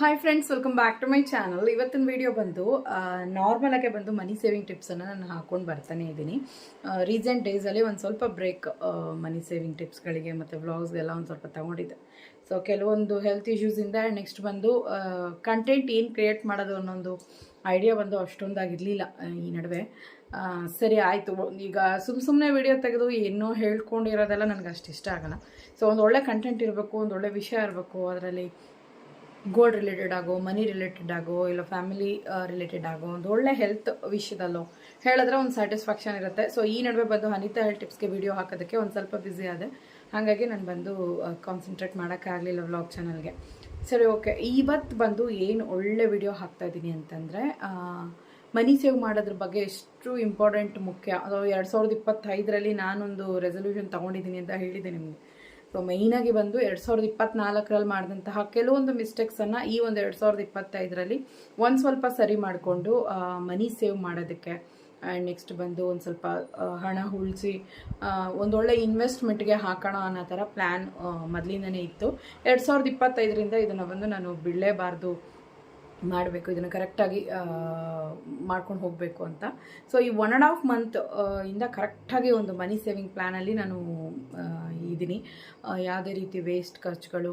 Hi friends, welcome back to my channel. ಇವತ್ತಿನ video ಬಂದು normal ಆಗಿ ಬಂದು ಮನಿ ಸೇವಿಂಗ್ ಟಿಪ್ಸನ್ನು ನಾನು ಹಾಕೊಂಡು ಬರ್ತಾನೆ ಇದ್ದೀನಿ. ರೀಸೆಂಟ್ ಡೇಸಲ್ಲಿ ಒಂದು ಸ್ವಲ್ಪ ಬ್ರೇಕ್ ಮನಿ ಸೇವಿಂಗ್ ಟಿಪ್ಸ್ಗಳಿಗೆ ಮತ್ತು ವ್ಲಾಗ್ಸ್ಗೆಲ್ಲ ಒಂದು ಸ್ವಲ್ಪ ತಗೊಂಡಿದ್ದೆ. ಸೊ ಕೆಲವೊಂದು ಹೆಲ್ತ್ ಇಶ್ಯೂಸಿಂದ ನೆಕ್ಸ್ಟ್ ಬಂದು ಕಂಟೆಂಟ್ ಏನು ಕ್ರಿಯೇಟ್ ಮಾಡೋದು ಅನ್ನೊಂದು ಐಡಿಯಾ ಬಂದು ಅಷ್ಟೊಂದಾಗಿರಲಿಲ್ಲ ಈ ನಡುವೆ. ಸರಿ ಆಯಿತು, ಈಗ ಸುಮ್ಮನೆ ವಿಡಿಯೋ ತೆಗೆದು ಏನೋ ಹೇಳ್ಕೊಂಡಿರೋದೆಲ್ಲ ನನಗೆ ಅಷ್ಟು ಇಷ್ಟ ಆಗಲ್ಲ. ಸೊ ಒಂದು ಒಳ್ಳೆ ಕಂಟೆಂಟ್ ಇರಬೇಕು, ಒಂದು ಒಳ್ಳೆ ವಿಷಯ ಇರಬೇಕು. ಅದರಲ್ಲಿ ಗೋಲ್ಡ್ ರಿಲೇಟೆಡ್ ಆಗೋ, ಮನಿ ರಿಲೇಟೆಡ್ ಆಗೋ, ಇಲ್ಲ ಫ್ಯಾಮಿಲಿ ರಿಲೇಟೆಡ್ ಆಗೋ, ಒಂದು ಒಳ್ಳೆ ಹೆಲ್ತ್ ವಿಷಯದಲ್ಲೋ ಹೇಳಿದ್ರೆ ಒಂದು ಸ್ಯಾಟಿಸ್ಫ್ಯಾಕ್ಷನ್ ಇರುತ್ತೆ. ಸೊ ಈ ನಡುವೆ ಬಂದು ಅನಿತಾ ಹೆಲ್ತ್ ಟಿಪ್ಸ್ಗೆ ವಿಡಿಯೋ ಹಾಕೋದಕ್ಕೆ ಒಂದು ಸ್ವಲ್ಪ ಬ್ಯುಸಿ ಆದೆ. ಹಾಗಾಗಿ ನಾನು ಬಂದು ಕಾನ್ಸಂಟ್ರೇಟ್ ಮಾಡೋಕ್ಕಾಗಲಿಲ್ಲ ವ್ಲಾಗ್ ಚಾನಲ್ಗೆ. ಸರಿ, ಓಕೆ. ಇವತ್ತು ಬಂದು ಏನು ಒಳ್ಳೆ ವಿಡಿಯೋ ಹಾಕ್ತಾಯಿದ್ದೀನಿ ಅಂತಂದರೆ, ಮನಿ ಸೇವ್ ಮಾಡೋದ್ರ ಬಗ್ಗೆ ಎಷ್ಟು ಇಂಪಾರ್ಟೆಂಟ್ ಮುಖ್ಯ. ಅದು 2025ರಲ್ಲಿ ನಾನೊಂದು ರೆಸಲ್ಯೂಷನ್ ತೊಗೊಂಡಿದ್ದೀನಿ ಅಂತ ಹೇಳಿದ್ದೆ ನಿಮಗೆ. ಸೊ ಮೈನಾಗಿ ಬಂದು 2024ರಲ್ಲಿ ಮಾಡಿದಂತಹ ಕೆಲವೊಂದು ಮಿಸ್ಟೇಕ್ಸನ್ನು ಈ ಒಂದು 2025ರಲ್ಲಿ ಒಂದು ಸ್ವಲ್ಪ ಸರಿ ಮಾಡಿಕೊಂಡು ಮನಿ ಸೇವ್ ಮಾಡೋದಕ್ಕೆ, ಆ್ಯಂಡ್ ನೆಕ್ಸ್ಟ್ ಬಂದು ಒಂದು ಸ್ವಲ್ಪ ಹಣ ಉಳಿಸಿ ಒಂದೊಳ್ಳೆ ಇನ್ವೆಸ್ಟ್ಮೆಂಟ್ಗೆ ಹಾಕೋಣ ಅನ್ನೋ ಥರ ಪ್ಲ್ಯಾನ್ ಮೊದಲಿಂದನೇ ಇತ್ತು. 2025ರಿಂದ ಇದನ್ನು ಬಂದು ನಾನು ಬಿಡಲೇಬಾರ್ದು, ಮಾಡಬೇಕು, ಇದನ್ನು ಕರೆಕ್ಟಾಗಿ ಮಾಡ್ಕೊಂಡು ಹೋಗಬೇಕು ಅಂತ. ಸೊ ಈ 1.5 ಮಂತ್ ಇಂದ ಕರೆಕ್ಟಾಗಿ ಒಂದು ಮನಿ ಸೇವಿಂಗ್ ಪ್ಲ್ಯಾನಲ್ಲಿ ನಾನು ಇದ್ದೀನಿ. ಯಾವುದೇ ರೀತಿ ವೇಸ್ಟ್ ಖರ್ಚುಗಳು,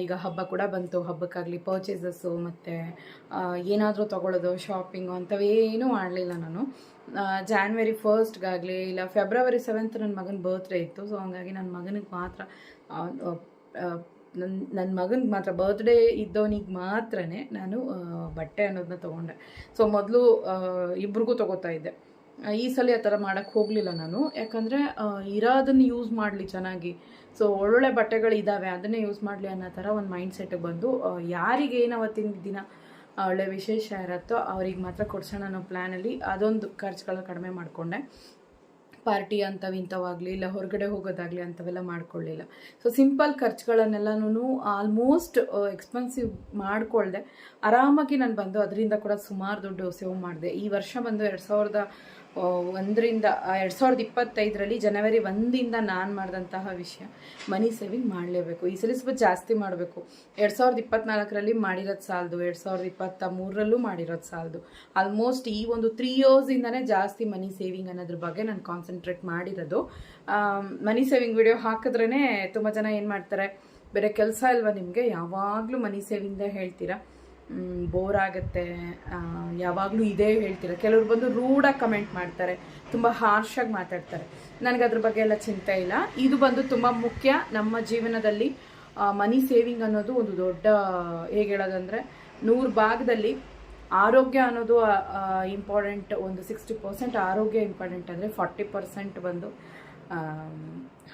ಈಗ ಹಬ್ಬ ಕೂಡ ಬಂತು, ಹಬ್ಬಕ್ಕಾಗಲಿ ಪರ್ಚೇಸಸ್ಸು ಮತ್ತು ಏನಾದರೂ ತೊಗೊಳ್ಳೋದು, ಶಾಪಿಂಗು ಅಂಥವೇನೂ ಮಾಡಲಿಲ್ಲ ನಾನು. ಜಾನ್ವರಿ 1ಸ್ಟ್ಗಾಗಲಿ ಇಲ್ಲ ಫೆಬ್ರವರಿ 7th ನನ್ನ ಮಗನ ಬರ್ತ್ಡೇ ಇತ್ತು. ಸೊ ಹಂಗಾಗಿ ನನ್ನ ಮಗನಿಗೆ ಮಾತ್ರ ನನ್ನ ಮಗನಿಗೆ ಮಾತ್ರ ಬರ್ತ್ಡೇ ಇದ್ದವನಿಗೆ ಮಾತ್ರ ನಾನು ಬಟ್ಟೆ ಅನ್ನೋದನ್ನ ತೊಗೊಂಡೆ. ಸೊ ಮೊದಲು ಇಬ್ರಿಗೂ ತೊಗೋತಾ ಇದ್ದೆ. ಈ ಸಲ ಆ ಥರ ಮಾಡೋಕ್ಕೆ ಹೋಗಲಿಲ್ಲ ನಾನು, ಯಾಕಂದರೆ ಇರೋದನ್ನು ಯೂಸ್ ಮಾಡಲಿ ಚೆನ್ನಾಗಿ. ಸೊ ಒಳ್ಳೊಳ್ಳೆ ಬಟ್ಟೆಗಳಿದ್ದಾವೆ, ಅದನ್ನೇ ಯೂಸ್ ಮಾಡಲಿ ಅನ್ನೋ ಥರ ಒಂದು ಮೈಂಡ್ ಸೆಟ್ಟಿಗೆ ಬಂದು ಯಾರಿಗೇನು ಅವತ್ತಿನ ದಿನ ಒಳ್ಳೆ ವಿಶೇಷ ಇರುತ್ತೋ ಅವ್ರಿಗೆ ಮಾತ್ರ ಕೊಡ್ಸೋಣ ಅನ್ನೋ ಪ್ಲ್ಯಾನಲ್ಲಿ ಅದೊಂದು ಖರ್ಚುಗಳ ಕಡಿಮೆ ಮಾಡಿಕೊಂಡೆ. ಪಾರ್ಟಿ ಅಂಥವಿಂಥವಾಗಲಿ ಇಲ್ಲ ಹೊರಗಡೆ ಹೋಗೋದಾಗಲಿ ಅಂಥವೆಲ್ಲ ಮಾಡ್ಕೊಳ್ಳಿಲ್ಲ. ಸೊ ಸಿಂಪಲ್ ಖರ್ಚುಗಳನ್ನೆಲ್ಲನೂ ಆಲ್ಮೋಸ್ಟ್ ಎಕ್ಸ್ಪೆನ್ಸಿವ್ ಮಾಡಿಕೊಳ್ದೆ ಆರಾಮಾಗಿ ನಾನು ಬಂದು ಅದರಿಂದ ಕೂಡ ಸುಮಾರು ದುಡ್ಡು ಸೇವ್ ಮಾಡಿದೆ. ಈ ವರ್ಷ ಬಂದು 2025ರಲ್ಲಿ ಜನವರಿ 1ರಿಂದ ನಾನು ಮಾಡಿದಂತಹ ವಿಷಯ ಮನಿ ಸೇವಿಂಗ್ ಮಾಡಲೇಬೇಕು. ಈ ಸಲ ಸ್ವಲ್ಪ ಜಾಸ್ತಿ ಮಾಡಬೇಕು. 2024ರಲ್ಲಿ ಮಾಡಿರೋದು ಸಾಲದು, 2023ರಲ್ಲೂ ಮಾಡಿರೋದು ಸಾಲದು. ಆಲ್ಮೋಸ್ಟ್ ಈ ಒಂದು 3 ಇಯರ್ಸಿಂದನೇ ಜಾಸ್ತಿ ಮನಿ ಸೇವಿಂಗ್ ಅನ್ನೋದ್ರ ಬಗ್ಗೆ ನಾನು ಕಾನ್ಸಂಟ್ರೇಟ್ ಮಾಡಿರೋದು. ಮನಿ ಸೇವಿಂಗ್ ವಿಡಿಯೋ ಹಾಕಿದ್ರೇ ತುಂಬ ಜನ ಏನು ಮಾಡ್ತಾರೆ, ಬೇರೆ ಕೆಲಸ ಇಲ್ವಾ ನಿಮಗೆ, ಯಾವಾಗಲೂ ಮನಿ ಸೇವಿಂಗೇ ಹೇಳ್ತೀರಾ, ಬೋರ್ ಆಗುತ್ತೆ, ಯಾವಾಗಲೂ ಇದೇ ಹೇಳ್ತೀರ. ಕೆಲವ್ರು ಬಂದು ರೂಡಾಗಿ ಕಮೆಂಟ್ ಮಾಡ್ತಾರೆ, ತುಂಬ ಹಾರ್ಷಾಗಿ ಮಾತಾಡ್ತಾರೆ. ನನಗೆ ಅದ್ರ ಬಗ್ಗೆ ಎಲ್ಲ ಚಿಂತೆ ಇಲ್ಲ. ಇದು ಬಂದು ತುಂಬ ಮುಖ್ಯ ನಮ್ಮ ಜೀವನದಲ್ಲಿ. ಮನಿ ಸೇವಿಂಗ್ ಅನ್ನೋದು ಒಂದು ದೊಡ್ಡ, ಹೇಗೆ ಹೇಳೋದಂದರೆ 100 ಭಾಗದಲ್ಲಿ ಆರೋಗ್ಯ ಅನ್ನೋದು ಇಂಪಾರ್ಟೆಂಟ್. ಒಂದು 60% ಆರೋಗ್ಯ ಇಂಪಾರ್ಟೆಂಟ್ ಅಂದರೆ 40% ಬಂದು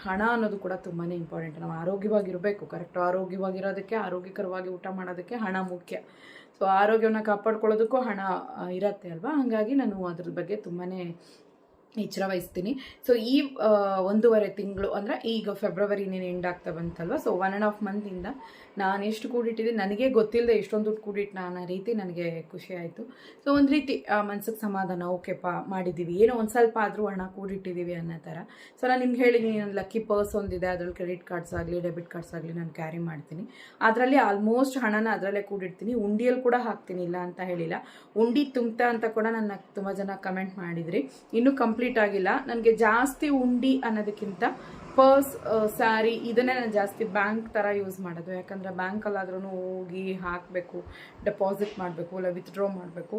ಹಣ ಅನ್ನೋದು ಕೂಡ ತುಂಬಾ ಇಂಪಾರ್ಟೆಂಟ್. ನಾವು ಆರೋಗ್ಯವಾಗಿರಬೇಕು. ಕರೆಕ್ಟು ಆರೋಗ್ಯವಾಗಿರೋದಕ್ಕೆ, ಆರೋಗ್ಯಕರವಾಗಿ ಊಟ ಮಾಡೋದಕ್ಕೆ ಹಣ ಮುಖ್ಯ. ಸೊ ಆರೋಗ್ಯವನ್ನು ಕಾಪಾಡ್ಕೊಳ್ಳೋದಕ್ಕೂ ಹಣ ಇರತ್ತೆ ಅಲ್ವಾ. ಹಾಗಾಗಿ ನಾನು ಅದ್ರ ಬಗ್ಗೆ ತುಂಬಾ ಎಚ್ಚರ ವಹಿಸ್ತೀನಿ. ಸೊ ಈ 1.5 ತಿಂಗಳು ಅಂದರೆ ಈಗ ಫೆಬ್ರವರಿ ಎಂಡ್ ಆಗ್ತಾ ಬಂತಲ್ವ. ಸೊ 1.5 ಮಂತಿಂದ ನಾನು ಎಷ್ಟು ಕೂಡಿಟ್ಟಿದ್ದೀನಿ ನನಗೆ ಗೊತ್ತಿಲ್ಲದೆ ಎಷ್ಟೊಂದು ದುಡ್ಡು ಕೂಡಿಟ್ಟು ಅನ್ನೋ ರೀತಿ ನನಗೆ ಖುಷಿ ಆಯಿತು. ಸೊ ಒಂದು ರೀತಿ ಮನ್ಸಿಗೆ ಸಮಾಧಾನ, ಓಕೆಪ್ಪ ಮಾಡಿದ್ದೀವಿ, ಏನೋ ಒಂದು ಸ್ವಲ್ಪ ಆದರೂ ಹಣ ಕೂಡಿಟ್ಟಿದ್ದೀವಿ ಅನ್ನೋ ಥರ. ಸೊ ನಾನು ನಿಮ್ಗೆ ಹೇಳಿದ್ದೀನಿ, ನನ್ನ ಲಕ್ಕಿ ಪರ್ಸ್ ಒಂದಿದೆ, ಅದರಲ್ಲಿ ಕ್ರೆಡಿಟ್ ಕಾರ್ಡ್ಸ್ ಆಗಲಿ ಡೆಬಿಟ್ ಕಾರ್ಡ್ಸ್ ಆಗಲಿ ನಾನು ಕ್ಯಾರಿ ಮಾಡ್ತೀನಿ. ಅದರಲ್ಲಿ ಆಲ್ಮೋಸ್ಟ್ ಹಣನ ಅದರಲ್ಲೇ ಕೂಡಿಡ್ತೀನಿ. ಉಂಡಿಯಲ್ಲಿ ಕೂಡ ಹಾಕ್ತೀನಿ, ಇಲ್ಲ ಅಂತ ಹೇಳಿಲ್ಲ. ಉಂಡಿ ತುಂಬ್ತಾ ಅಂತ ಕೂಡ ನನ್ನ ತುಂಬ ಜನ ಕಮೆಂಟ್ ಮಾಡಿದ್ರಿ. ಇನ್ನೂ ಕಂಪ್ಲೀಟ್ ಆಗಿಲ್ಲ. ನನಗೆ ಜಾಸ್ತಿ ಉಂಡಿ ಅನ್ನೋದಕ್ಕಿಂತ ಪರ್ಸ್, ಸ್ಯಾರಿ ಇದನ್ನೇ ನಾನು ಜಾಸ್ತಿ ಬ್ಯಾಂಕ್ ಥರ ಯೂಸ್ ಮಾಡೋದು. ಯಾಕಂದರೆ ಬ್ಯಾಂಕಲ್ಲಾದ್ರೂ ಹೋಗಿ ಹಾಕಬೇಕು, ಡೆಪಾಸಿಟ್ ಮಾಡಬೇಕು, ಇಲ್ಲ ವಿತ್ಡ್ರಾ ಮಾಡಬೇಕು.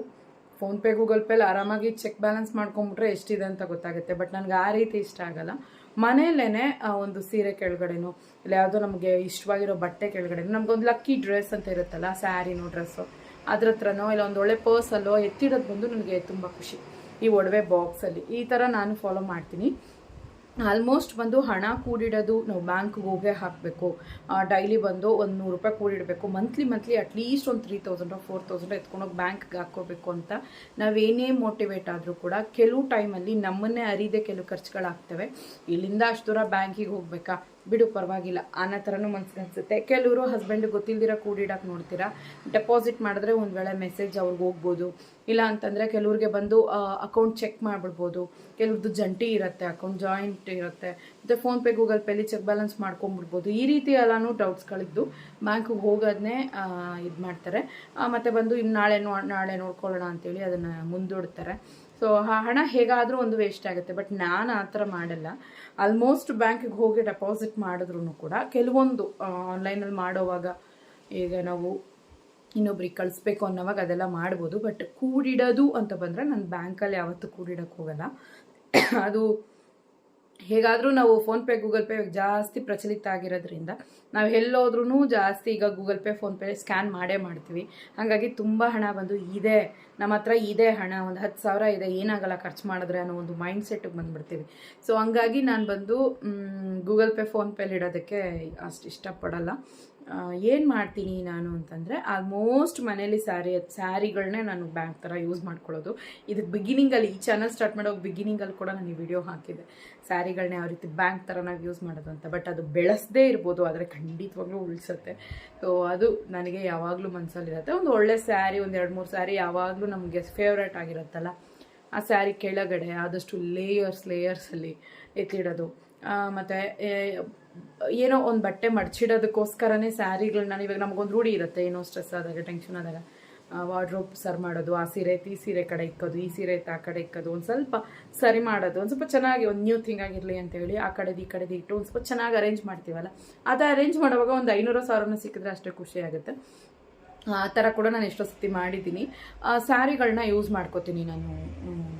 ಫೋನ್ಪೇ ಗೂಗಲ್ ಪೇಲಿ ಆರಾಮಾಗಿ ಚೆಕ್ ಬ್ಯಾಲೆನ್ಸ್ ಮಾಡ್ಕೊಂಬಿಟ್ರೆ ಎಷ್ಟಿದೆ ಅಂತ ಗೊತ್ತಾಗುತ್ತೆ. ಬಟ್ ನನಗೆ ಆ ರೀತಿ ಇಷ್ಟ ಆಗಲ್ಲ. ಮನೆಯಲ್ಲೇ ಒಂದು ಸೀರೆ ಕೆಳಗಡೆನೋ ಇಲ್ಲ ಯಾವುದೋ ನಮಗೆ ಇಷ್ಟವಾಗಿರೋ ಬಟ್ಟೆ ಕೆಳಗಡೆನೋ ನಮಗೊಂದು ಲಕ್ಕಿ ಡ್ರೆಸ್ ಅಂತ ಇರುತ್ತಲ್ಲ, ಸ್ಯಾರಿನೋ ಡ್ರೆಸ್ಸು ಅದ್ರ ಹತ್ರನೋ ಇಲ್ಲ ಒಂದು ಒಳ್ಳೆ ಪರ್ಸಲ್ಲೋ ಎತ್ತಿಡೋದು ಬಂದು ನನಗೆ ತುಂಬ ಖುಷಿ. ಈ ಒಡವೆ ಬಾಕ್ಸಲ್ಲಿ ಈ ಥರ ನಾನು ಫಾಲೋ ಮಾಡ್ತೀನಿ. ಆಲ್ಮೋಸ್ಟ್ ಬಂದು ಹಣ ಕೂಡಿಡೋದು ನಾವು ಬ್ಯಾಂಕ್ಗೆ ಹೋಗೇ ಹಾಕಬೇಕು. ಡೈಲಿ ಬಂದು ಒಂದು 100 ರೂಪಾಯಿ ಕೂಡಿಡಬೇಕು. ಮಂತ್ಲಿ ಅಟ್ಲೀಸ್ಟ್ ಒಂದು 3000 or 4000 ಎತ್ಕೊಂಡೋಗಿ ಬ್ಯಾಂಕ್ಗೆ ಹಾಕ್ಕೋಬೇಕು ಅಂತ ನಾವೇನೇ ಮೋಟಿವೇಟ್ ಆದರೂ ಕೂಡ ಕೆಲವು ಟೈಮಲ್ಲಿ ನಮ್ಮನ್ನೇ ಅರಿದೇ ಕೆಲವು ಖರ್ಚುಗಳಾಗ್ತವೆ. ಇಲ್ಲಿಂದ ಅಷ್ಟು ದೂರ ಬ್ಯಾಂಕಿಗೆ ಹೋಗಬೇಕಾ, ಬಿಡು ಪರವಾಗಿಲ್ಲ ಅನ್ನೋ ಥರನೂ ಮನ್ಸಿಗೆ ಅನಿಸುತ್ತೆ. ಕೆಲವರು ಹಸ್ಬೆಂಡ್ ಗೊತ್ತಿಲ್ದಿರ ಕೂಡಿಡಕ್ಕೆ ನೋಡ್ತೀರಾ, ಡೆಪಾಸಿಟ್ ಮಾಡಿದ್ರೆ ಒಂದು ವೇಳೆ ಮೆಸೇಜ್ ಅವ್ರಿಗೆ ಹೋಗ್ಬೋದು, ಇಲ್ಲ ಅಂತಂದರೆ ಕೆಲವ್ರಿಗೆ ಬಂದು ಅಕೌಂಟ್ ಚೆಕ್ ಮಾಡಿಬಿಡ್ಬೋದು, ಕೆಲವ್ರದ್ದು ಜಂಟಿ ಇರುತ್ತೆ, ಅಕೌಂಟ್ ಜಾಯಿಂಟ್ ಇರುತ್ತೆ, ಮತ್ತು ಫೋನ್ಪೇ ಗೂಗಲ್ ಪೇಲಿ ಚೆಕ್ ಬ್ಯಾಲೆನ್ಸ್ ಮಾಡ್ಕೊಂಬಿಡ್ಬೋದು. ಈ ರೀತಿ ಎಲ್ಲನೂ ಡೌಟ್ಸ್ಗಳಿದ್ದು ಬ್ಯಾಂಕಿಗೆ ಹೋಗೋದನ್ನೇ ಇದು ಮಾಡ್ತಾರೆ. ಮತ್ತು ಬಂದು ಇನ್ನು ನಾಳೆ ನೋಡ್ಕೊಳ್ಳೋಣ ಅಂತೇಳಿ ಅದನ್ನು ಮುಂದೂಡ್ತಾರೆ. ಸೊ ಆ ಹಣ ಹೇಗಾದರೂ ಒಂದು ವೇಸ್ಟ್ ಆಗುತ್ತೆ. ಬಟ್ ನಾನು ಆ ಥರ ಮಾಡಲ್ಲ. ಆಲ್ಮೋಸ್ಟ್ ಬ್ಯಾಂಕಿಗೆ ಹೋಗಿ ಡೆಪಾಸಿಟ್ ಮಾಡಿದ್ರು ಕೂಡ ಕೆಲವೊಂದು ಆನ್ಲೈನಲ್ಲಿ ಮಾಡೋವಾಗ ಈಗ ನಾವು ಇನ್ನೊಬ್ರಿಗೆ ಕಳಿಸ್ಬೇಕು ಅನ್ನೋವಾಗ ಅದೆಲ್ಲ ಮಾಡ್ಬೋದು. ಬಟ್ ಕೂಡಿಡೋದು ಅಂತ ಬಂದರೆ ನಾನು ಬ್ಯಾಂಕಲ್ಲಿ ಯಾವತ್ತೂ ಕೂಡಿಡೋಕ್ಕೆ ಹೋಗಲ್ಲ. ಅದು ಹೇಗಾದರೂ ನಾವು ಫೋನ್ಪೇ ಗೂಗಲ್ ಪೇ ಜಾಸ್ತಿ ಪ್ರಚಲಿತ ಆಗಿರೋದ್ರಿಂದ ನಾವು ಎಲ್ಲೋದ್ರೂ ಜಾಸ್ತಿ ಈಗ ಗೂಗಲ್ ಪೇ ಫೋನ್ಪೇ ಸ್ಕ್ಯಾನ್ ಮಾಡೇ ಮಾಡ್ತೀವಿ. ಹಾಗಾಗಿ ತುಂಬ ಹಣ ಬಂದು ಇದೆ, ನಮ್ಮ ಹತ್ರ ಇದೆ ಹಣ, ಒಂದು 10,000 ಇದೆ, ಏನಾಗಲ್ಲ ಖರ್ಚು ಮಾಡಿದ್ರೆ ಅನ್ನೋ ಒಂದು ಮೈಂಡ್ ಸೆಟ್ಟಿಗೆ ಬಂದುಬಿಡ್ತೀವಿ. ಸೊ ಹಂಗಾಗಿ ನಾನು ಬಂದು ಗೂಗಲ್ ಪೇ ಫೋನ್ಪೇಲಿ ಇಡೋದಕ್ಕೆ ಅಷ್ಟು ಇಷ್ಟಪಡಲ್ಲ. ಏನು ಮಾಡ್ತೀನಿ ನಾನು ಅಂತಂದರೆ ಆಲ್ಮೋಸ್ಟ್ ಮನೇಲಿ ಸ್ಯಾರಿಗಳನ್ನೇ ನಾನು ಬ್ಯಾಂಕ್ ಥರ ಯೂಸ್ ಮಾಡ್ಕೊಳ್ಳೋದು. ಇದಕ್ಕೆ ಬಿಗಿನಿಂಗಲ್ಲಿ ಈ ಚಾನಲ್ ಸ್ಟಾರ್ಟ್ ಮಾಡೋಕೆ ಬಿಗಿನಿಂಗಲ್ಲಿ ಕೂಡ ನಾನು ಈ ವಿಡಿಯೋ ಹಾಕಿದ್ದೆ, ಸ್ಯಾರಿಗಳನ್ನ ಯಾವ ರೀತಿ ಬ್ಯಾಂಕ್ ಥರ ನಾವು ಯೂಸ್ ಮಾಡೋದು ಅಂತ. ಬಟ್ ಅದು ಬೆಳೆಸದೇ ಇರ್ಬೋದು, ಆದರೆ ಖಂಡಿತವಾಗ್ಲೂ ಉಳಿಸುತ್ತೆ. ಸೊ ಅದು ನನಗೆ ಯಾವಾಗಲೂ ಮನಸ್ಸಲ್ಲಿರುತ್ತೆ. ಒಂದು ಒಳ್ಳೆ ಸ್ಯಾರಿ, ಒಂದು 2-3 ಸ್ಯಾರಿ ಯಾವಾಗಲೂ ನಮಗೆ ಫೇವ್ರೇಟ್ ಆಗಿರುತ್ತಲ್ಲ, ಆ ಸ್ಯಾರಿ ಕೆಳಗಡೆ ಆದಷ್ಟು ಲೇಯರ್ಸಲ್ಲಿ ಎತ್ತಿಡೋದು. ಮತ್ತು ಏನೋ ಒಂದು ಬಟ್ಟೆ ಮಡ್ಚಿಡೋದಕ್ಕೋಸ್ಕರನೇ ಸ್ಯಾರಿಗಳನ್ನ ಇವಾಗ ನಮಗೊಂದು ರೂಢಿ ಇರುತ್ತೆ, ಏನೋ ಸ್ಟ್ರೆಸ್ ಆದಾಗ, ಟೆನ್ಷನ್ ಆದಾಗ ವಾರ್ಡ್ರೋಬ್ ಸರಿ ಮಾಡೋದು, ಆ ಸೀರೆ ಈ ಸೀರೆ ಕಡೆ ಇಕ್ಕೋದು, ಈ ಸೀರೆ ಆ ಕಡೆ ಇಕ್ಕೋದು, ಒಂದು ಸ್ವಲ್ಪ ಸರಿ ಮಾಡೋದು, ಒಂದು ಸ್ವಲ್ಪ ಚೆನ್ನಾಗಿ ಒಂದು ನ್ಯೂ ಥಿಂಗ್ ಆಗಿರಲಿ ಅಂತೇಳಿ ಆ ಕಡೆದು ಈ ಕಡೆದು ಇಟ್ಟು ಒಂದು ಸ್ವಲ್ಪ ಚೆನ್ನಾಗಿ ಅರೇಂಜ್ ಮಾಡ್ತೀವಲ್ಲ, ಅದು ಅರೇಂಜ್ ಮಾಡುವಾಗ ಒಂದು 500,000 ಸಿಕ್ಕಿದ್ರೆ ಅಷ್ಟೇ ಖುಷಿ ಆಗುತ್ತೆ. ಆ ಥರ ಕೂಡ ನಾನು ಎಷ್ಟೋ ಸತಿ ಮಾಡಿದ್ದೀನಿ. ಸ್ಯಾರಿಗಳನ್ನ ಯೂಸ್ ಮಾಡ್ಕೋತೀನಿ ನಾನು,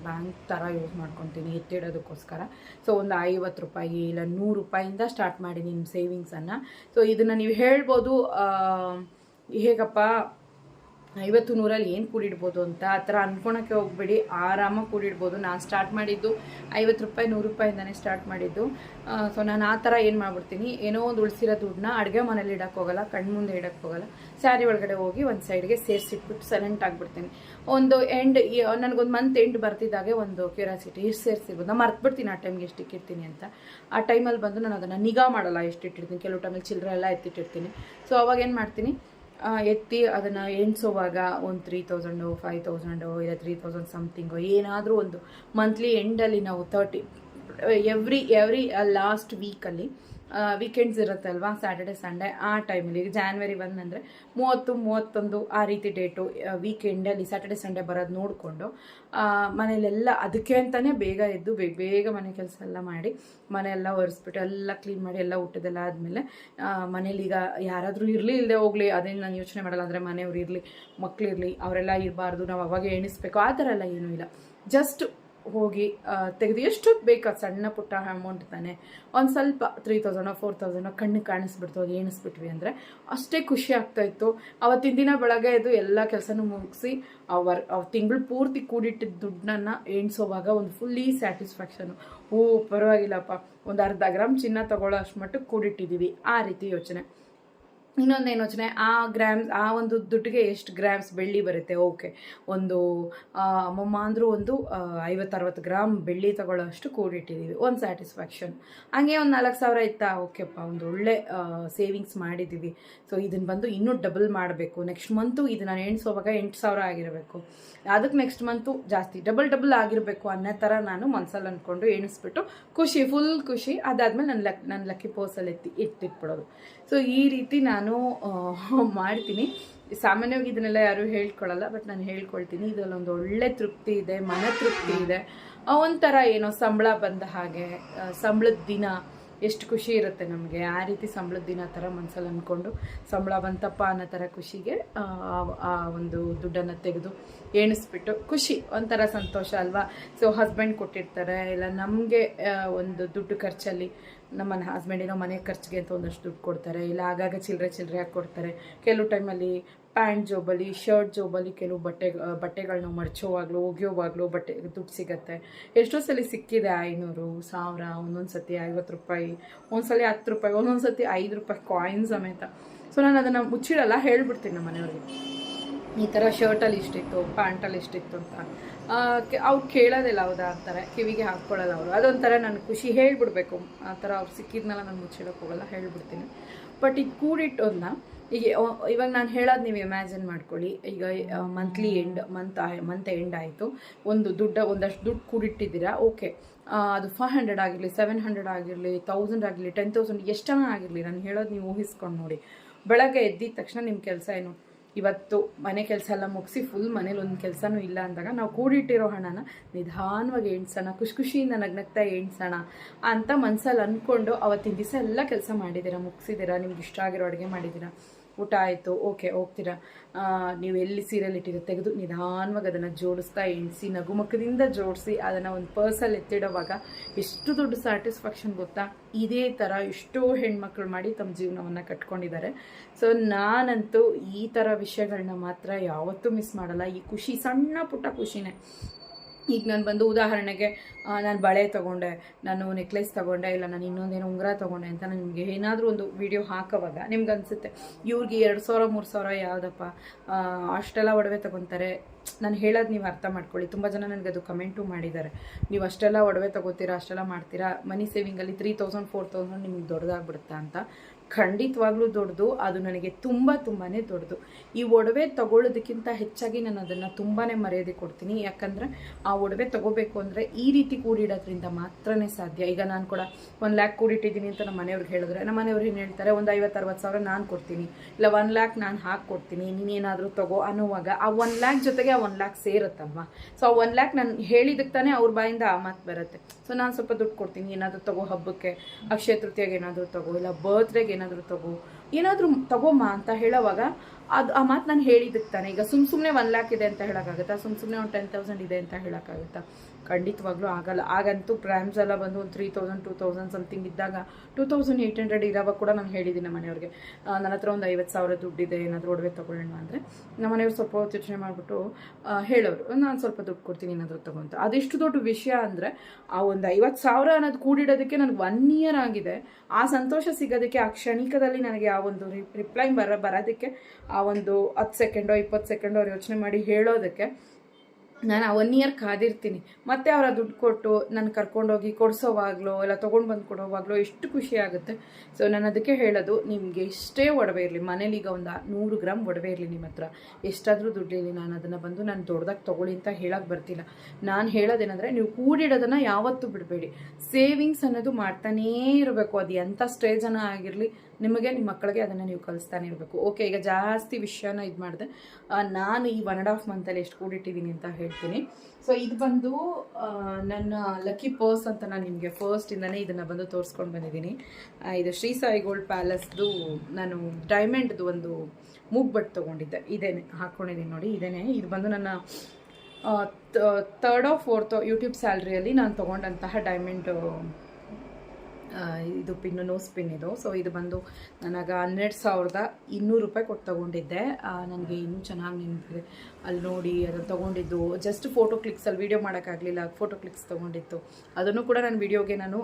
ಬ್ಯಾಂಕ್ ಥರ ಯೂಸ್ ಮಾಡ್ಕೊತೀನಿ ಎತ್ತಿಡೋದಕ್ಕೋಸ್ಕರ. ಸೊ ಒಂದು 50 ರೂಪಾಯಿ ಇಲ್ಲ 100 ರೂಪಾಯಿಂದ ಸ್ಟಾರ್ಟ್ ಮಾಡಿದ್ದೀನಿ ಸೇವಿಂಗ್ಸನ್ನು. ಸೊ ಇದನ್ನು ನೀವು ಹೇಳ್ಬೋದು ಹೇಗಪ್ಪ 50-100 ಏನು ಕೂಡಿಡ್ಬೋದು ಅಂತ, ಆ ಥರ ಅಂದ್ಕೊಳಕ್ಕೆ ಹೋಗ್ಬೇಡಿ, ಆರಾಮಾಗಿ ಕೂಡಿಡ್ಬೋದು. ನಾನು ಸ್ಟಾರ್ಟ್ ಮಾಡಿದ್ದು 50 ರೂಪಾಯಿ 100 ರೂಪಾಯಿಂದನೇ ಸ್ಟಾರ್ಟ್ ಮಾಡಿದ್ದು. ಸೊ ನಾನು ಆ ಥರ ಏನು ಮಾಡ್ಬಿಡ್ತೀನಿ, ಏನೋ ಒಂದು ಉಳಿಸಿರೋ ದುಡ್ಡನ್ನ ಅಡುಗೆ ಮನೇಲಿ ಇಡೋಕ್ಕೆ ಹೋಗಲ್ಲ, ಕಣ್ಮುಂದೆ ಇಡೋಕ್ಕೆ ಹೋಗಲ್ಲ, ಸ್ಯಾರಿ ಒಳಗಡೆ ಹೋಗಿ ಒಂದು ಸೈಡ್ಗೆ ಸೇರಿಸಿಟ್ಬಿಟ್ಟು ಸೈಲೆಂಟ್ ಆಗಿಬಿಡ್ತೀನಿ. ಒಂದು ನನಗೊಂದು ಮಂತ್ ಎಂಡ್ ಬರ್ತಿದ್ದಾಗೆ ಒಂದು ಕ್ಯೂರಿಯಾಸಿಟಿ, ಎಷ್ಟು ಸೇರಿಸಿರ್ಬೋದು, ನಾನು ಮರ್ತ್ಬಿಡ್ತೀನಿ ಆ ಟೈಮ್ಗೆ ಎಷ್ಟು ಇಟ್ಟಿರ್ತೀನಿ ಅಂತ. ಆ ಟೈಮಲ್ಲಿ ಬಂದು ನಾನು ಅದನ್ನು ನಿಗಾ ಮಾಡಲ್ಲ ಎಷ್ಟು ಇಟ್ಟಿರ್ತೀನಿ. ಕೆಲವು ಟೈಮಲ್ಲಿ ಚಿಲ್ಲರೆ ಎಲ್ಲ ಎತ್ತಿಟ್ಟಿರ್ತೀನಿ. ಸೊ ಅವಾಗ ಏನು ಮಾಡ್ತೀನಿ, ಎತ್ತಿ ಅದನ್ನು ಎಣಿಸೋವಾಗ ಒಂದು 3,000 5,000 ಇಲ್ಲ 3,000 ಸಮಥಿಂಗು ಏನಾದರೂ ಒಂದು ಮಂತ್ಲಿ ಎಂಡಲ್ಲಿ ನಾವು ಎವ್ರಿ ಲಾಸ್ಟ್ ವೀಕಲ್ಲಿ ವೀಕೆಂಡ್ಸ್ ಇರುತ್ತೆ ಅಲ್ವಾ, ಸ್ಯಾಟರ್ಡೆ ಸಂಡೇ, ಆ ಟೈಮಲ್ಲಿ ಈಗ ಜಾನ್ವರಿ 1 ಅಂದರೆ 30 31 ಆ ರೀತಿ ಡೇಟು ವೀಕೆಂಡಲ್ಲಿ ಸ್ಯಾಟರ್ಡೆ ಸಂಡೇ ಬರೋದು ನೋಡಿಕೊಂಡು ಮನೇಲೆಲ್ಲ ಅದಕ್ಕೆ ಅಂತಲೇ ಬೇಗ ಎದ್ದು ಬೇಗ ಮನೆ ಕೆಲಸ ಎಲ್ಲ ಮಾಡಿ ಮನೆಯೆಲ್ಲ ಒರೆಸ್ಬಿಟ್ಟು ಎಲ್ಲ ಕ್ಲೀನ್ ಮಾಡಿ ಎಲ್ಲ ಊಟದೆಲ್ಲ ಆದಮೇಲೆ ಮನೇಲಿ ಈಗ ಯಾರಾದರೂ ಇರಲಿ ಇಲ್ಲದೆ ಹೋಗಲಿ ಅದೇನು ನಾನು ಯೋಚನೆ ಮಾಡಲ್ಲ. ಅಂದರೆ ಮನೆಯವ್ರು ಇರಲಿ ಮಕ್ಕಳಿರಲಿ ಅವರೆಲ್ಲ ಇರಬಾರ್ದು, ನಾವು ಅವಾಗ ಎಣಿಸ್ಬೇಕು ಆ ಥರ ಎಲ್ಲ ಏನೂ ಇಲ್ಲ. ಜಸ್ಟ್ ಹೋಗಿ ತೆಗೆದು ಎಷ್ಟೊತ್ತು ಬೇಕು, ಸಣ್ಣ ಪುಟ್ಟ ಅಮೌಂಟ್ ತಾನೆ, ಒಂದು ಸ್ವಲ್ಪ 3,000 4,000 ಕಣ್ಣು ಕಾಣಿಸ್ಬಿಡ್ತು, ಅದು ಎಣಿಸ್ಬಿಟ್ವಿ ಅಂದರೆ ಅಷ್ಟೇ ಖುಷಿ ಆಗ್ತಾಯಿತ್ತು. ಅವತ್ತಿನ ದಿನ ಬೆಳಗ್ಗೆ ಎದ್ದು ಎಲ್ಲ ಕೆಲಸನೂ ಮುಗಿಸಿ ತಿಂಗಳು ಪೂರ್ತಿ ಕೂಡಿಟ್ಟಿದ್ದ ದುಡ್ಡನ್ನ ಎಣಿಸೋವಾಗ ಒಂದು ಫುಲ್ಲಿ ಸ್ಯಾಟಿಸ್ಫ್ಯಾಕ್ಷನು. ಪರವಾಗಿಲ್ಲಪ್ಪ, ಒಂದು 1/2 ಗ್ರಾಮ್ ಚಿನ್ನ ತೊಗೊಳ್ಳೋ ಅಷ್ಟು ಮಟ್ಟಕ್ಕೆ ಕೂಡಿಟ್ಟಿದ್ದೀವಿ, ಆ ರೀತಿ ಯೋಚನೆ. ಇನ್ನೊಂದೇನು ಯೋಚನೆ, ಆ ಒಂದು ದುಡ್ಡಿಗೆ ಎಷ್ಟು ಗ್ರಾಮ್ಸ್ ಬೆಳ್ಳಿ ಬರುತ್ತೆ, ಓಕೆ, ಒಂದು ಅಮ್ಮಮ್ಮ ಅಂದರೂ ಒಂದು 50-60 ಗ್ರಾಮ್ ಬೆಳ್ಳಿ ತಗೊಳ್ಳೋ ಅಷ್ಟು ಕೂಡಿಟ್ಟಿದ್ದೀವಿ, ಒಂದು ಸ್ಯಾಟಿಸ್ಫ್ಯಾಕ್ಷನ್. ಹಂಗೆ ಒಂದು 4,000 ಇತ್ತಾ, ಓಕೆಪ್ಪ, ಒಂದು ಒಳ್ಳೆ ಸೇವಿಂಗ್ಸ್ ಮಾಡಿದ್ದೀವಿ. ಸೊ ಇದನ್ನು ಬಂದು ಇನ್ನೂ ಡಬಲ್ ಮಾಡಬೇಕು, ನೆಕ್ಸ್ಟ್ ಮಂತು ಇದು ನಾನು ಎಣಿಸೋವಾಗ 8,000 ಆಗಿರಬೇಕು, ಅದಕ್ಕೆ ನೆಕ್ಸ್ಟ್ ಮಂತು ಜಾಸ್ತಿ ಡಬಲ್ ಆಗಿರಬೇಕು ಅನ್ನೋ ಥರ ನಾನು ಮನಸ್ಸಲ್ಲಿ ಅಂದ್ಕೊಂಡು ಎಣಿಸ್ಬಿಟ್ಟು ಫುಲ್ ಖುಷಿ. ಅದಾದಮೇಲೆ ನನ್ನ ಲಕ್ಕಿ ಪರ್ಸಲ್ಲಿ ಎತ್ತಿಟ್ಬಿಡೋದು. ಸೊ ಈ ರೀತಿ ನಾನು ಮಾಡ್ತೀನಿ. ಸಾಮಾನ್ಯವಾಗಿ ಇದನ್ನೆಲ್ಲ ಯಾರೂ ಹೇಳ್ಕೊಳ್ಳಲ್ಲ, ಬಟ್ ನಾನು ಹೇಳ್ಕೊಳ್ತೀನಿ. ಇದರಲ್ಲೊಂದು ಒಳ್ಳೆ ತೃಪ್ತಿ ಇದೆ, ಮನ ತೃಪ್ತಿ ಇದೆ. ಒಂಥರ ಏನೋ ಸಂಬಳ ಬಂದ ಹಾಗೆ, ಸಂಬಳದ ದಿನ ಎಷ್ಟು ಖುಷಿ ಇರುತ್ತೆ ನಮಗೆ, ಆ ರೀತಿ ಸಂಬಳದ ದಿನ ಥರ ಮನಸ್ಸಲ್ಲಿ ಅಂದ್ಕೊಂಡು ಸಂಬಳ ಬಂತಪ್ಪ ಅನ್ನೋ ಥರ ಖುಷಿಗೆ ಆ ಒಂದು ದುಡ್ಡನ್ನು ತೆಗೆದು ಎಣಿಸ್ಬಿಟ್ಟು ಖುಷಿ, ಒಂಥರ ಸಂತೋಷ ಅಲ್ವಾ. ಸೊ ಹಸ್ಬೆಂಡ್ ಕೊಟ್ಟಿರ್ತಾರೆ, ಇಲ್ಲ ನಮಗೆ ಒಂದು ದುಡ್ಡು ಖರ್ಚಲ್ಲಿ ನಮ್ಮ ಹಸ್ಬೆಂಡಿನೋ ಮನೆ ಖರ್ಚಿಗೆ ಅಂತ ಒಂದಷ್ಟು ದುಡ್ಡು ಕೊಡ್ತಾರೆ, ಇಲ್ಲ ಆಗಾಗ ಚಿಲ್ಲರೆ ಹಾಕ್ಕೊಡ್ತಾರೆ. ಕೆಲವು ಟೈಮಲ್ಲಿ ಪ್ಯಾಂಟ್ ಜೋಬಲ್ಲಿ, ಶರ್ಟ್ ಜೋಬಲ್ಲಿ ಕೆಲವು ಬಟ್ಟೆಗಳನ್ನ ಮಡ್ಚೋವಾಗಲೂ ಒಗೆಯೋವಾಗಲೂ ದುಡ್ಡು ಸಿಗುತ್ತೆ. ಎಷ್ಟೋ ಸಲ ಸಿಕ್ಕಿದೆ 500 1000, ಒಂದೊಂದು ಸತಿ 50 ರೂಪಾಯಿ, ಒಂದ್ಸಲ 10 ರೂಪಾಯಿ, ಒಂದೊಂದು ಸತಿ 5 ರೂಪಾಯಿ ಕಾಯಿನ್ ಸಮೇತ. ಸೊ ನಾನು ಅದನ್ನು ಮುಚ್ಚಿಡಲ್ಲ, ಹೇಳ್ಬಿಡ್ತೀನಿ ನಮ್ಮ ಮನೆಯವ್ರಿಗೆ, ಈ ಥರ ಶರ್ಟಲ್ಲಿ ಇಷ್ಟಿತ್ತು, ಪ್ಯಾಂಟಲ್ಲಿ ಇಷ್ಟಿತ್ತು ಅಂತ ಅವ್ರು ಕೇಳೋದಿಲ್ಲ, ಹೌದಾ ಅಂತಾರೆ, ಕಿವಿಗೆ ಹಾಕ್ಕೊಳ್ಳೋದು ಅವರು. ಅದೊಂಥರ ನನ್ನ ಖುಷಿ, ಹೇಳ್ಬಿಡ್ಬೇಕು ಆ ಥರ. ಅವ್ರು ಸಿಕ್ಕಿದ್ನೆಲ್ಲ ನಾನು ಮುಚ್ಚಿಡೋಕೆ ಹೋಗಲ್ಲ, ಹೇಳ್ಬಿಡ್ತೀನಿ. ಬಟ್ ಈಗ ಕೂಡಿಟ್ಟೋದನ್ನ ಈಗ ಇವಾಗ ನಾನು ಹೇಳೋದು ನೀವು ಇಮ್ಯಾಜಿನ್ ಮಾಡ್ಕೊಳ್ಳಿ. ಈಗ ಮಂತ್ಲಿ ಎಂಡ್, ಮಂತ್ ಎಂಡ್ ಆಯಿತು, ಒಂದಷ್ಟು ದುಡ್ಡು ಕೂಡಿಟ್ಟಿದ್ದೀರಾ, ಓಕೆ. ಅದು 500 ಆಗಿರಲಿ, 700 ಆಗಿರಲಿ, 1000 ಆಗಲಿ, 10,000 ಎಷ್ಟನ ಆಗಿರಲಿ, ನಾನು ಹೇಳೋದು ನೀವು ಊಹಿಸ್ಕೊಂಡು ನೋಡಿ. ಬೆಳಗ್ಗೆ ಎದ್ದಿದ ತಕ್ಷಣ ನಿಮ್ಮ ಕೆಲಸ ಏನು, ಇವತ್ತು ಮನೆ ಕೆಲಸ ಎಲ್ಲ ಮುಗಿಸಿ ಫುಲ್ ಮನೇಲಿ ಒಂದು ಕೆಲಸನೂ ಇಲ್ಲ ಅಂದಾಗ ನಾವು ಕೂಡಿಟ್ಟಿರೋ ಹಣನ ನಿಧಾನವಾಗಿ ಎಣ್ಸೋಣ, ಖುಷಿಯಿಂದ ನಗ್ನಗ್ತಾ ಎಣ್ಸೋಣ ಅಂತ ಮನಸ್ಸಲ್ಲಿ ಅಂದ್ಕೊಂಡು ಅವತ್ತಿನ ದಿವಸ ಎಲ್ಲ ಕೆಲಸ ಮಾಡಿದ್ದೀರಾ, ಮುಗಿಸಿದ್ದೀರಾ, ನಿಮ್ಗೆ ಇಷ್ಟ ಆಗಿರೋ ಅಡುಗೆ ಮಾಡಿದ್ದೀರಾ, ಊಟ ಆಯಿತು, ಓಕೆ, ಹೋಗ್ತೀರಾ. ನೀವು ಎಲ್ಲಿ ಸೀರಿಯಲ್ ಇಟ್ಟಿರೋ ತೆಗೆದು ನಿಧಾನವಾಗಿ ಅದನ್ನು ಜೋಡಿಸ್ತಾ ಎಣಿಸಿ, ನಗುಮುಖದಿಂದ ಜೋಡಿಸಿ ಅದನ್ನು ಒಂದು ಪರ್ಸಲ್ಲಿ ಎತ್ತಿಡೋವಾಗ ಎಷ್ಟು ದೊಡ್ಡ ಸ್ಯಾಟಿಸ್ಫ್ಯಾಕ್ಷನ್ ಗೊತ್ತಾ. ಇದೇ ಥರ ಎಷ್ಟೋ ಹೆಣ್ಮಕ್ಳು ಮಾಡಿ ತಮ್ಮ ಜೀವನವನ್ನು ಕಟ್ಕೊಂಡಿದ್ದಾರೆ. ಸೊ ನಾನಂತೂ ಈ ಥರ ವಿಷಯಗಳನ್ನ ಮಾತ್ರ ಯಾವತ್ತೂ ಮಿಸ್ ಮಾಡಲ್ಲ. ಈ ಖುಷಿ ಸಣ್ಣ ಪುಟ್ಟ ಖುಷಿನೇ. ಈಗ ನಾನು ಬಂದು ಉದಾಹರಣೆಗೆ ನಾನು ಬಳೆ ತೊಗೊಂಡೆ, ನಾನು ನೆಕ್ಲೆಸ್ ತೊಗೊಂಡೆ, ಇಲ್ಲ ನಾನು ಇನ್ನೊಂದೇನೋ ಉಂಗುರ ತೊಗೊಂಡೆ ಅಂತ ನಾನು ನಿಮಗೆ ಏನಾದರೂ ಒಂದು ವಿಡಿಯೋ ಹಾಕೋವಾಗ ನಿಮ್ಗೆ ಅನಿಸುತ್ತೆ ಇವ್ರಿಗೆ 2,000 3,000 ಯಾವುದಪ್ಪ ಅಷ್ಟೆಲ್ಲ ಒಡವೆ ತೊಗೊತಾರೆ. ನಾನು ಹೇಳೋದು ನೀವು ಅರ್ಥ ಮಾಡ್ಕೊಳ್ಳಿ. ತುಂಬ ಜನ ನನಗೆ ಅದು ಕಮೆಂಟು ಮಾಡಿದ್ದಾರೆ, ನೀವು ಅಷ್ಟೆಲ್ಲ ಒಡವೆ ತೊಗೋತೀರಾ, ಅಷ್ಟೆಲ್ಲ ಮಾಡ್ತೀರಾ, ಮನಿ ಸೇವಿಂಗಲ್ಲಿ 3,000 4,000 ನಿಮಗೆ ದೊಡ್ಡದಾಗ್ಬಿಡುತ್ತಾ ಅಂತ. ಖಂಡಿತವಾಗ್ಲೂ ದೊಡ್ಡದು, ಅದು ನನಗೆ ತುಂಬಾ ದೊಡ್ಡದು. ಈ ಒಡವೆ ತಗೊಳ್ಳೋದಕ್ಕಿಂತ ಹೆಚ್ಚಾಗಿ ನಾನು ಅದನ್ನು ತುಂಬಾ ಮರ್ಯಾದೆ ಕೊಡ್ತೀನಿ. ಯಾಕಂದರೆ ಆ ಒಡವೆ ತಗೋಬೇಕು ಅಂದರೆ ಈ ರೀತಿ ಕೂಡಿಡೋದ್ರಿಂದ ಮಾತ್ರನೇ ಸಾಧ್ಯ. ಈಗ ನಾನು ಕೂಡ 1 lakh ಕೂಡಿಟ್ಟಿದ್ದೀನಿ ಅಂತ ನಮ್ಮ ಮನೆಯವ್ರಿಗೆ ಹೇಳಿದ್ರೆ, ನಮ್ಮ ಮನೆಯವ್ರು ಏನು ಹೇಳ್ತಾರೆ, ಒಂದು 50-60 ಸಾವಿರ ನಾನು ಕೊಡ್ತೀನಿ, ಇಲ್ಲ 1 lakh ನಾನು ಹಾಕ್ಕೊಡ್ತೀನಿ, ನೀನೇನಾದರೂ ತಗೋ ಅನ್ನುವಾಗ ಆ 1 lakh ಜೊತೆಗೆ ಆ 1 lakh ಸೇರುತ್ತಲ್ವ. ಸೊ ಆ 1 lakh ನಾನು ಹೇಳಿದಕ್ಕೆ ತಾನೇ ಅವ್ರ ಬಾಯಿಂದ ಆ ಮಾತು ಬರುತ್ತೆ. ಸೊ ನಾನು ಸ್ವಲ್ಪ ದುಡ್ಡು ಕೊಡ್ತೀನಿ, ಏನಾದರೂ ತಗೋ, ಹಬ್ಬಕ್ಕೆ, ಅಕ್ಷಯ ತೃತೀಯಗೆ ಏನಾದರೂ ತಗೋ, ಇಲ್ಲ ಬರ್ತ್ಡೇಗೆ ಏನಾದರೂ ತಗೋಮ್ಮ ಅಂತ ಹೇಳೋವಾಗ ಅದು ಆ ಮಾತು ನಾನು ಹೇಳಿದ್ದಕ್ಕೆ ತಾನೆ. ಈಗ ಸುಮ್ಮನೆ 1 lakh ಇದೆ ಅಂತ ಹೇಳೋಕ್ಕಾಗುತ್ತಾ, ಸುಮ್ಮನೆ ಒಂದು 10,000 ಇದೆ ಅಂತ ಹೇಳೋಕ್ಕಾಗುತ್ತಾ? ಖಂಡಿತವಾಗ್ಲೂ ಆಗಲ್ಲ. ಆಗಂತೂ ಗ್ರಾಮ್ಸ್ ಎಲ್ಲ ಬಂದು ಒಂದು 3,000 2,000 ಸಮಥಿಂಗ್ ಇದ್ದಾಗ 2,800 ಇರೋವಾಗ ಕೂಡ ನಾನು ಹೇಳಿದ್ದೀನಿ ನಮ್ಮ ಮನೆಯವ್ರಿಗೆ, ನನ್ನ ಹತ್ರ ಒಂದು 50,000 ದುಡ್ಡಿದೆ, ಏನಾದರೂ ಒಡವೆ ತೊಗೊಳ್ಳೋಣ ಅಂದರೆ ನಮ್ಮ ಮನೆಯವ್ರು ಸ್ವಲ್ಪ ಯೋಚನೆ ಮಾಡಿಬಿಟ್ಟು ಹೇಳೋರು, ನಾನು ಸ್ವಲ್ಪ ದುಡ್ಡು ಕೊಡ್ತೀನಿ ಏನಾದರೂ ತಗೊಂತ. ಅದೆಷ್ಟು ದೊಡ್ಡ ವಿಷಯ ಅಂದರೆ ಆ ಒಂದು 50,000 ಅನ್ನೋದು ಕೂಡಿಡೋದಕ್ಕೆ ನನಗೆ 1 year ಆಗಿದೆ. ಆ ಸಂತೋಷ ಸಿಗೋದಕ್ಕೆ, ಆ ಕ್ಷಣಿಕದಲ್ಲಿ ನನಗೆ ಆ ಒಂದು ರಿಪ್ಲೈ ಬರೋದಕ್ಕೆ ಆ ಒಂದು 10 ಸೆಕೆಂಡೋ 20 ಸೆಕೆಂಡೋ ಅವ್ರು ಯೋಚನೆ ಮಾಡಿ ಹೇಳೋದಕ್ಕೆ ನಾನು ಆ 1 year ಕಾದಿರ್ತೀನಿ. ಮತ್ತೆ ಅವರ ದುಡ್ಡು ಕೊಟ್ಟು ನಾನು ಕರ್ಕೊಂಡೋಗಿ ಕೊಡಿಸೋವಾಗಲೋ ಇಲ್ಲ ತೊಗೊಂಡು ಬಂದು ಕೊಡೋವಾಗಲೋ ಎಷ್ಟು ಖುಷಿ ಆಗುತ್ತೆ. ಸೊ ನಾನು ಅದಕ್ಕೆ ಹೇಳೋದು, ನಿಮಗೆ ಎಷ್ಟೇ ಒಡವೆ ಇರಲಿ, ಮನೇಲಿ ಈಗ ಒಂದು 100 ಗ್ರಾಮ್ ಒಡವೆ ಇರಲಿ, ನಿಮ್ಮ ಹತ್ರ ಎಷ್ಟಾದರೂ ದುಡ್ಡಿರಲಿ, ನಾನು ಅದನ್ನು ಬಂದು ನಾನು ದೊಡ್ಡದಾಗಿ ತೊಗೊಳ್ಳಿ ಅಂತ ಹೇಳೋಕ್ಕೆ ಬರ್ತಿಲ್ಲ. ನಾನು ಹೇಳೋದೇನೆಂದರೆ, ನೀವು ಕೂಡಿಡೋದನ್ನು ಯಾವತ್ತೂ ಬಿಡಬೇಡಿ. ಸೇವಿಂಗ್ಸ್ ಅನ್ನೋದು ಮಾಡ್ತಾನೇ ಇರಬೇಕು. ಅದು ಎಂಥ ಸ್ಟೇಜನ ಆಗಿರಲಿ, ನಿಮಗೆ ನಿಮ್ಮ ಮಕ್ಕಳಿಗೆ ಅದನ್ನು ನೀವು ಕಲಿಸ್ತಾನೆ ಇರಬೇಕು. ಓಕೆ, ಈಗ ಜಾಸ್ತಿ ವಿಷಯನ ಇದು ಮಾಡಿದೆ. ನಾನು ಈ 1.5 ಮಂತಲ್ಲಿ ಎಷ್ಟು ಕೂಡಿಟ್ಟಿದ್ದೀನಿ ಅಂತ ಹೇಳ್ತೀನಿ. ಸೊ ಇದು ಬಂದು ನನ್ನ ಲಕ್ಕಿ ಪರ್ಸ್ ಅಂತ ನಾನು ನಿಮಗೆ ಫಸ್ಟಿಂದನೇ ಇದನ್ನು ಬಂದು ತೋರಿಸ್ಕೊಂಡು ಬಂದಿದ್ದೀನಿ. ಇದು ಶ್ರೀ ಸಾಯಿ ಗೋಲ್ಡ್ ಪ್ಯಾಲೇಸ್ದು ನಾನು ಡೈಮಂಡ್ದು ಒಂದು ಮೂಗ್ಬಟ್ಟು ತೊಗೊಂಡಿದ್ದೆ, ಇದೇನೆ ಹಾಕ್ಕೊಂಡಿದ್ದೀನಿ ನೋಡಿ, ಇದೇನೆ. ಇದು ಬಂದು ನನ್ನ 3rd or 4th ಯೂಟ್ಯೂಬ್ ಸ್ಯಾಲ್ರಿಯಲ್ಲಿ ನಾನು ತೊಗೊಂಡಂತಹ ಡೈಮಂಡ್ ಇದು ಪಿನ್ನು, ನೋಸ್ ಪಿನ್ ಇದು. ಸೊ ಇದು ಬಂದು ನನಗೆ 12,200 ರೂಪಾಯಿ ಕೊಟ್ಟು ತೊಗೊಂಡಿದ್ದೆ. ನನಗೆ ಇನ್ನೂ ಚೆನ್ನಾಗಿ ನೆನಪಿದೆ, ಅಲ್ಲಿ ನೋಡಿ ಅದನ್ನು ತೊಗೊಂಡಿದ್ದು. ಜಸ್ಟ್ ಫೋಟೋ ಕ್ಲಿಕ್ಸಲ್ಲಿ ವೀಡಿಯೋ ಮಾಡೋಕ್ಕಾಗಲಿಲ್ಲ, ಫೋಟೋ ಕ್ಲಿಕ್ಸ್ ತೊಗೊಂಡಿತ್ತು. ಅದನ್ನು ಕೂಡ ನಾನು ವೀಡಿಯೋಗೆ ನಾನು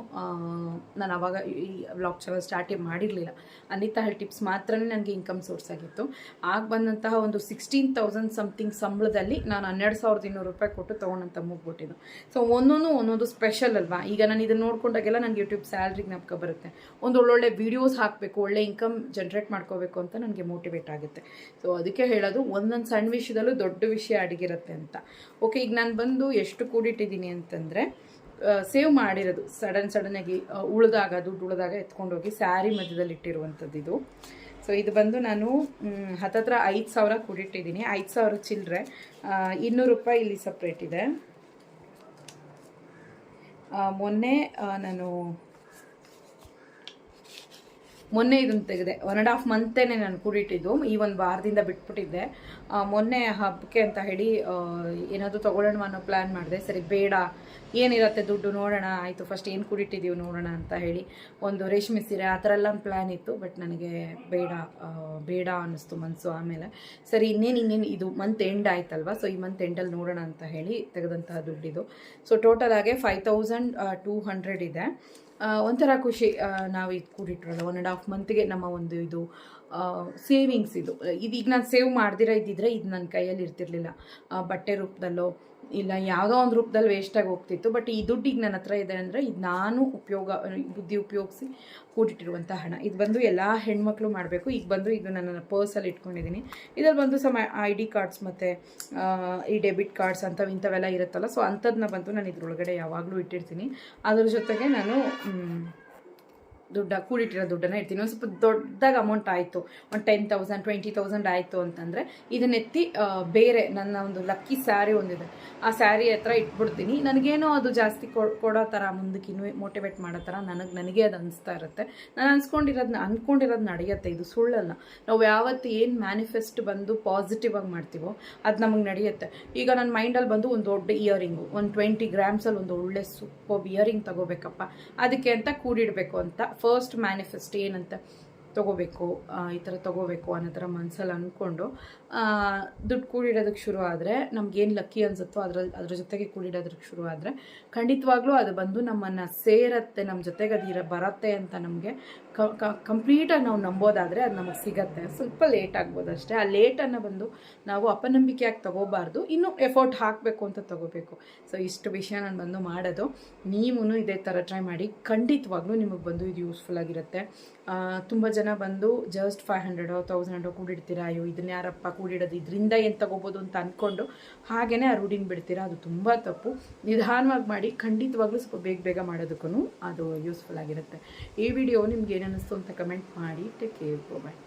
ಆವಾಗ ಈ ವ್ಲಾಗ್ ಚಾನಲ್ ಸ್ಟಾರ್ಟೇ ಮಾಡಿರಲಿಲ್ಲ. ಅನಿತಾ ಹೆಲ್ತ್ ಟಿಪ್ಸ್ ಮಾತ್ರನೇ ನನಗೆ ಇನ್ಕಮ್ ಸೋರ್ಸ್ ಆಗಿತ್ತು. ಆಗ ಬಂದಂತಹ ಒಂದು 16,000 ಸಮಥಿಂಗ್ ಸಂಬಳದಲ್ಲಿ ನಾನು 12,200 ರೂಪಾಯಿ ಕೊಟ್ಟು ತೊಗೊಂಡಂತ ಮೂಗ್ಬಿಟ್ಟಿದ್ದು. ಸೊ ಒಂದೊಂದು ಸ್ಪೆಷಲ್ ಅಲ್ವಾ. ಈಗ ನಾನು ಇದನ್ನು ನೋಡ್ಕೊಂಡಾಗೆಲ್ಲ ನನಗೆ ಯೂಟ್ಯೂಬ್ ಸ್ಯಾಲ್ರಿಗೆ ಜ್ಞಾಪಕ ಬರುತ್ತೆ. ಒಂದು ಒಳ್ಳೊಳ್ಳೆ ವೀಡಿಯೋಸ್ ಹಾಕಬೇಕು, ಒಳ್ಳೆ ಇನ್ಕಮ್ ಜನ್ರೇಟ್ ಮಾಡ್ಕೋಬೇಕು ಅಂತ ನನಗೆ ಮೋಟಿವೇಟ್ ಆಗುತ್ತೆ. ಸೊ ಅದಕ್ಕೆ ಹೇಳೋದು, ಒಂದೊಂದು ಸಣ್ಣ ವಿಷಯದಲ್ಲೂ ದೊಡ್ಡ ವಿಷಯ ಅಡಗಿರುತ್ತೆ ಅಂತ. ಓಕೆ, ಈಗ ನಾನು ಬಂದು ಎಷ್ಟು ಕೂಡಿಟ್ಟಿದ್ದೀನಿ ಅಂತಂದರೆ, ಸೇವ್ ಮಾಡಿರೋದು ಸಡನ್ನಾಗಿ ದುಡ್ಡು ಉಳಿದಾಗ ಎತ್ಕೊಂಡೋಗಿ ಸ್ಯಾರಿ ಮಧ್ಯದಲ್ಲಿ ಇಟ್ಟಿರುವಂಥದ್ದು ಇದು. ಸೊ ಇದು ಬಂದು ನಾನು ಹತ್ತತ್ರ 5,000 ಕೂಡಿಟ್ಟಿದ್ದೀನಿ. 5,000 ಚಿಲ್ಲರೆ, 200 ರೂಪಾಯಿ ಇಲ್ಲಿ ಸಪ್ರೇಟ್ ಇದೆ. ಮೊನ್ನೆ ಇದನ್ನು ತೆಗೆದೆ. 1.5 ಮಂತೇನೆ ನಾನು ಕೂಡಿಟ್ಟಿದ್ದು, ಈ ಒಂದು ವಾರದಿಂದ ಬಿಟ್ಬಿಟ್ಟಿದ್ದೆ. ಮೊನ್ನೆ ಹಬ್ಬಕ್ಕೆ ಅಂತ ಹೇಳಿ ಏನಾದರೂ ತೊಗೊಳ್ಳೋಣ ಅನ್ನೋ ಪ್ಲ್ಯಾನ್ ಮಾಡಿದೆ. ಸರಿ ಬೇಡ, ಏನಿರುತ್ತೆ ದುಡ್ಡು ನೋಡೋಣ, ಆಯಿತು ಫಸ್ಟ್ ಏನು ಕೂಡಿಟ್ಟಿದ್ದೀವಿ ನೋಡೋಣ ಅಂತ ಹೇಳಿ ಒಂದು ರೇಷ್ಮೆ ಸೀರೆ ಆ ಥರ ಎಲ್ಲ ಪ್ಲ್ಯಾನ್ ಇತ್ತು. ಬಟ್ ನನಗೆ ಬೇಡ ಅನ್ನಿಸ್ತು ಮನಸ್ಸು. ಆಮೇಲೆ ಸರಿ ಇನ್ನೇನು ಇದು ಮಂತ್ ಎಂಡ್ ಆಯ್ತಲ್ವ, ಸೊ ಈ ಮಂತ್ ಎಂಡಲ್ಲಿ ನೋಡೋಣ ಅಂತ ಹೇಳಿ ತೆಗೆದಂತಹ ದುಡ್ಡಿದು. ಸೊ ಟೋಟಲ್ ಆಗಿ 5,200 ಇದೆ. ಒಂಥರ ಖುಷಿ. ನಾವು ಇದು ಕೂಡಿಟ್ರಲ್ಲ 1.5 ಮಂತ್ಗೆ ನಮ್ಮ ಒಂದು ಇದು ಸೇವಿಂಗ್ಸ್ ಇದೀಗ ನಾನು ಸೇವ್ ಮಾಡ್ದಿರ ಇದ್ದಿದ್ರೆ ಇದು ನನ್ನ ಕೈಯಲ್ಲಿ ಇರ್ತಿರ್ಲಿಲ್ಲ. ಬಟ್ಟೆ ರೂಪದಲ್ಲೋ ಇಲ್ಲ ಯಾವುದೋ ಒಂದು ರೂಪದಲ್ಲಿ ವೇಸ್ಟಾಗಿ ಹೋಗ್ತಿತ್ತು. ಬಟ್ ಈ ದುಡ್ಡು ಈಗ ನನ್ನ ಹತ್ರ ಇದೆ ಅಂದರೆ ಇದು ನಾನು ಬುದ್ಧಿ ಉಪಯೋಗಿಸಿ ಕೂಡಿಟ್ಟಿರುವಂಥ ಹಣ. ಇದು ಬಂದು ಎಲ್ಲ ಹೆಣ್ಮಕ್ಳು ಮಾಡಬೇಕು. ಈಗ ಬಂದು ಇದು ನನ್ನ ಪರ್ಸಲ್ಲಿ ಇಟ್ಕೊಂಡಿದ್ದೀನಿ. ಇದರಲ್ಲಿ ಬಂದು ID ಕಾರ್ಡ್ಸ್ ಮತ್ತು ಈ ಡೆಬಿಟ್ ಕಾರ್ಡ್ಸ್ ಇಂಥವೆಲ್ಲ ಇರುತ್ತಲ್ಲ, ಸೊ ಅಂಥದ್ದನ್ನ ಬಂದು ನಾನು ಇದ್ರೊಳಗಡೆ ಯಾವಾಗಲೂ ಇಟ್ಟಿರ್ತೀನಿ. ಅದ್ರ ಜೊತೆಗೆ ನಾನು ಕೂಡಿಟ್ಟಿರೋ ದುಡ್ಡನ್ನು ಇರ್ತೀನಿ. ಒಂದು ಸ್ವಲ್ಪ ದೊಡ್ಡದಾಗಿ ಅಮೌಂಟ್ ಆಯಿತು, ಒಂದು 10,000 20,000 ಆಯಿತು ಅಂತಂದರೆ ಇದನ್ನೆತ್ತಿ ಬೇರೆ ನನ್ನ ಒಂದು ಲಕ್ಕಿ ಸ್ಯಾರಿ ಒಂದಿದೆ, ಆ ಸ್ಯಾರಿ ಹತ್ರ ಇಟ್ಬಿಡ್ತೀನಿ. ನನಗೇನೋ ಅದು ಜಾಸ್ತಿ ಕೊಡೋ ಥರ ಮುಂದಕ್ಕೆ ಇನ್ನೂ ಮೋಟಿವೇಟ್ ಮಾಡೋ ಥರ ನನಗೆ ಅದು ಅನಿಸ್ತಾ ಇರುತ್ತೆ. ನಾನು ಅಂದ್ಕೊಂಡಿರೋದು ನಡೆಯುತ್ತೆ, ಇದು ಸುಳ್ಳಲ್ಲ. ನಾವು ಯಾವತ್ತು ಏನು ಮ್ಯಾನಿಫೆಸ್ಟ್ ಬಂದು ಪಾಸಿಟಿವ್ ಆಗಿ ಮಾಡ್ತೀವೋ ಅದು ನಮಗೆ ನಡೆಯುತ್ತೆ. ಈಗ ನನ್ನ ಮೈಂಡಲ್ಲಿ ಬಂದು ಒಂದು ದೊಡ್ಡ ಇಯರಿಂಗು, ಒಂದು 20 ಗ್ರಾಮ್ಸಲ್ಲಿ ಒಂದು ಒಳ್ಳೆ ಸೂಪರ್ ಇಯರಿಂಗ್ ತೊಗೋಬೇಕಪ್ಪ, ಅದಕ್ಕೆ ಅಂತ ಕೂಡಿಡಬೇಕು ಅಂತ ಫಸ್ಟ್ ಮ್ಯಾನಿಫೆಸ್ಟ್ ಏನಂತ ತೊಗೋಬೇಕು, ಈ ಥರ ತೊಗೋಬೇಕು ಅನ್ನೋ ಥರ ಮನಸ್ಸಲ್ಲಿ ಅಂದ್ಕೊಂಡು ದುಡ್ಡು ಕೂಡಿಡೋದಕ್ಕೆ ಶುರು ಆದರೆ ನಮ್ಗೇನು ಲಕ್ಕಿ ಅನಿಸುತ್ತೋ ಅದ್ರ ಜೊತೆಗೆ ಕೂಡಿಡೋದಕ್ಕೆ ಶುರು ಆದರೆ ಖಂಡಿತವಾಗ್ಲೂ ಅದು ಬಂದು ನಮ್ಮನ್ನು ಸೇರತ್ತೆ, ನಮ್ಮ ಜೊತೆಗೆ ಅದು ಬರುತ್ತೆ ಅಂತ ನಮಗೆ ಕಂಪ್ಲೀಟಾಗಿ ನಾವು ನಂಬೋದಾದರೆ ಅದು ನಮಗೆ ಸಿಗತ್ತೆ. ಸ್ವಲ್ಪ ಲೇಟ್ ಆಗ್ಬೋದು ಅಷ್ಟೇ. ಆ ಲೇಟನ್ನು ಬಂದು ನಾವು ಅಪನಂಬಿಕೆಯಾಗಿ ತೊಗೋಬಾರ್ದು, ಇನ್ನೂ ಎಫರ್ಟ್ ಹಾಕಬೇಕು ಅಂತ ತೊಗೋಬೇಕು. ಸೊ ಇಷ್ಟು ವಿಷಯ ನಾನು ಬಂದು ಮಾಡೋದು. ನೀವೂ ಇದೇ ಥರ ಟ್ರೈ ಮಾಡಿ, ಖಂಡಿತವಾಗ್ಲೂ ನಿಮಗೆ ಬಂದು ಇದು ಯೂಸ್ಫುಲ್ ಆಗಿರುತ್ತೆ. ತುಂಬ ಜನ ಬಂದು ಜಸ್ಟ್ 500 1000 ಕೂಡಿಡ್ತೀರಾ, ಅಯ್ಯೋ ಇದನ್ನ ಯಾರಪ್ಪ ಕೂಡಿಡೋದು, ಇದರಿಂದ ಏನು ತೊಗೋಬೋದು ಅಂತ ಅಂದ್ಕೊಂಡು ಹಾಗೆಯೇ ಆ ರೂಢಿನ ಬಿಡ್ತೀರಾ. ಅದು ತುಂಬ ತಪ್ಪು. ನಿಧಾನವಾಗಿ ಮಾಡಿ, ಖಂಡಿತವಾಗ್ಲೂ ಸ್ವಲ್ಪ ಬೇಗ ಮಾಡೋದಕ್ಕೂ ಅದು ಯೂಸ್ಫುಲ್ ಆಗಿರುತ್ತೆ. ಈ ವಿಡಿಯೋ ನಿಮ್ಗೆ ಏನು ಅನ್ನಿಸ್ತು ಅಂತ ಕಮೆಂಟ್ ಮಾಡಿ. ಟೇಕ್ ಕೇರ್, ಬಾಯ್.